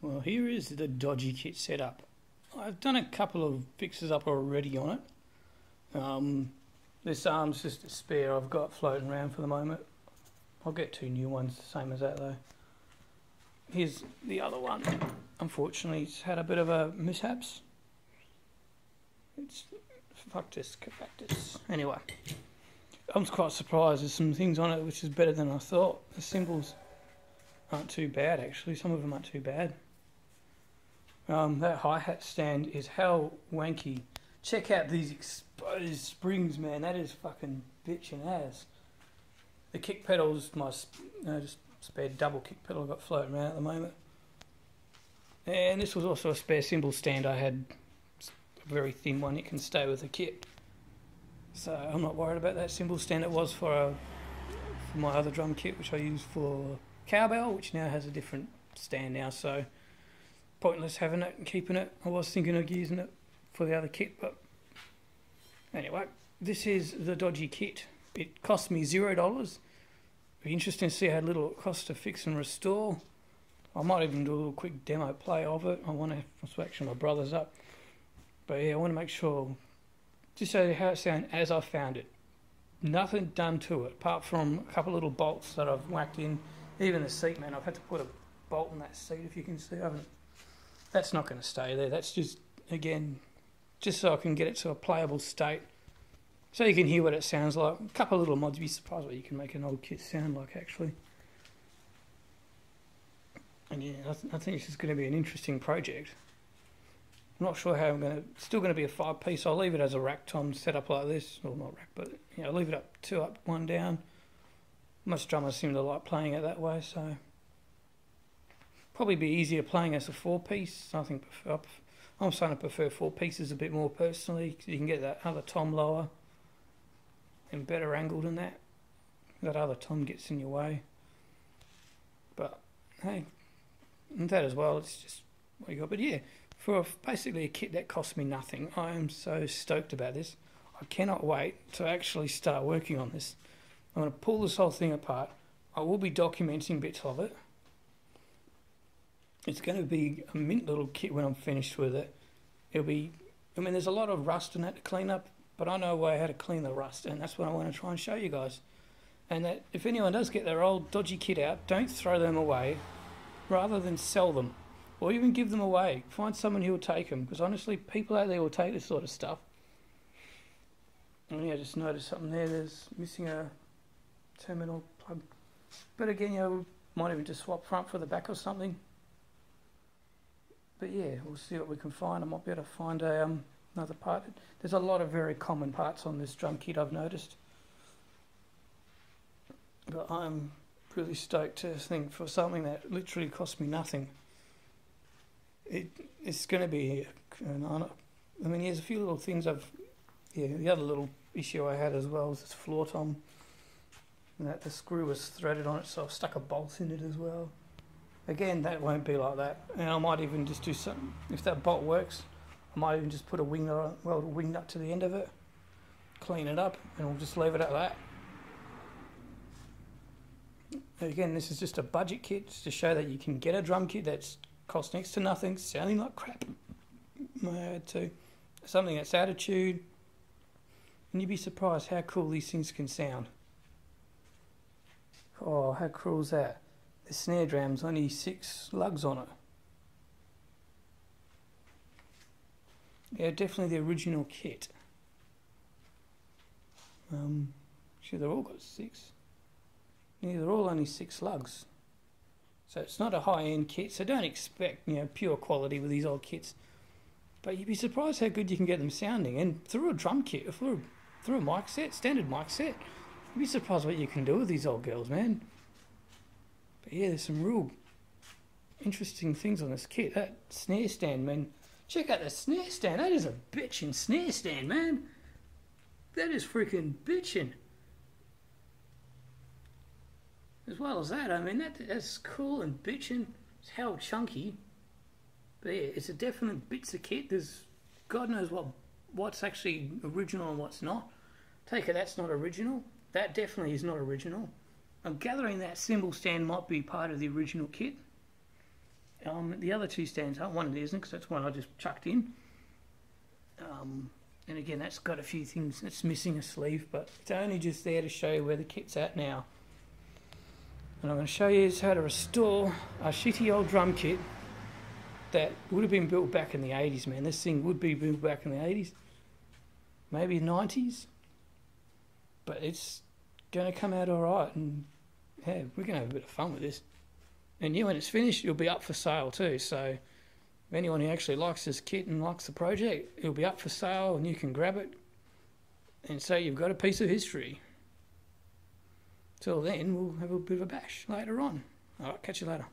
Well, here is the Dodgy kit setup. I've done a couple of fixes up already on it. This arm's just a spare I've got floating around for the moment. I'll get two new ones, the same as that though. Here's the other one. Unfortunately, it's had a bit of a mishaps. It's cactus. Anyway, I'm quite surprised. There's some things on it which is better than I thought. The cymbals aren't too bad actually. Some of them aren't too bad. That hi-hat stand is hell wanky. Check out these exposed springs, man. That is fucking bitchin' ass. The kick pedal's my just spare double kick pedal I've got floating around at the moment. And this was also a spare cymbal stand I had. A very thin one. It can stay with the kit. So I'm not worried about that cymbal stand. It was for my other drum kit, which I used for cowbell, which now has a different stand now. So pointless having it and keeping it. I was thinking of using it for the other kit, but anyway, this is the Dodgy kit. It cost me $0. Be interesting to see how little it costs to fix and restore. I might even do a little quick demo play of it. I want to actually my brother's up, but yeah, I want to make sure just show you how it sounds as I found it. Nothing done to it apart from a couple of little bolts that I've whacked in. Even the seat, man, I've had to put a bolt in that seat, if you can see. That's not going to stay there. That's just, again, just so I can get it to a playable state, so you can hear what it sounds like. A couple of little mods. You'd be surprised what you can make an old kit sound like, actually. And yeah, I think this is going to be an interesting project. I'm not sure how I'm going to. It's still going to be a 5-piece. I'll leave it as a rack tom set up like this. Well, not rack, but you know, leave it up 2 up, 1 down. Most drummers seem to like playing it that way, so probably be easier playing as a 4-piece. I think I'm starting to prefer 4 pieces a bit more personally, because you can get that other tom lower and better angled than that. That other tom gets in your way. But hey, and that as well, it's just what you got. But yeah, for basically a kit that cost me nothing, I am so stoked about this. I cannot wait to actually start working on this. I'm going to pull this whole thing apart. I will be documenting bits of it. It's going to be a mint little kit when I'm finished with it. It'll be, I mean, there's a lot of rust in that to clean up, but I know a way how to clean the rust, and that's what I want to try and show you guys. And that if anyone does get their old Dodgy kit out, don't throw them away, rather than sell them, or even give them away. Find someone who will take them, because honestly, people out there will take this sort of stuff. And yeah, I just noticed something there. There's missing a terminal plug, but again, you know, might even just swap front for the back or something. But yeah, we'll see what we can find. I might be able to find another part. There's a lot of very common parts on this drum kit, I've noticed. But I'm really stoked to think for something that literally cost me nothing. It's going to be an honour. I mean, there's a few little things the other little issue I had as well was this floor tom. And that the screw was threaded on it, so I've stuck a bolt in it as well. Again, that won't be like that. And I might even just do something, if that bolt works, I might even just put a wing nut to the end of it, clean it up, and we'll just leave it at that. Again, this is just a budget kit, just to show that you can get a drum kit that's cost next to nothing, sounding like crap. I had to. Something that's out of tune, and you'd be surprised how cool these things can sound. Oh, how cool is that? The snare dram's only 6 lugs on it. Yeah, definitely the original kit. Sure, they've all got 6. Yeah, they're all only 6 lugs. So it's not a high-end kit, so don't expect, you know, pure quality with these old kits. But you'd be surprised how good you can get them sounding. And through a drum kit, through a mic set, standard mic set, you'd be surprised what you can do with these old girls, man. But yeah, there's some real interesting things on this kit. That snare stand, man. Check out the snare stand. That is a bitchin' snare stand, man. That is freaking bitchin'. As well as that, I mean, that's cool and bitchin'. It's hell chunky. But yeah, it's a definite bits of kit. There's God knows what's actually original and what's not. Take it that's not original. That definitely is not original. I'm gathering that cymbal stand might be part of the original kit. The other two stands up, one it isn't because that's one I just chucked in. And again, that's got a few things. It's missing a sleeve, but it's only just there to show you where the kit's at now. And I'm going to show you how to restore a shitty old drum kit that would have been built back in the 80s, man. This thing would be built back in the 80s, maybe 90s, but it's going to come out all right, and yeah, we're going to have a bit of fun with this. And yeah, when it's finished, it'll be up for sale too, so if anyone who actually likes this kit and likes the project, it'll be up for sale and you can grab it and say you've got a piece of history. Till then, we'll have a bit of a bash later on. Alright, catch you later.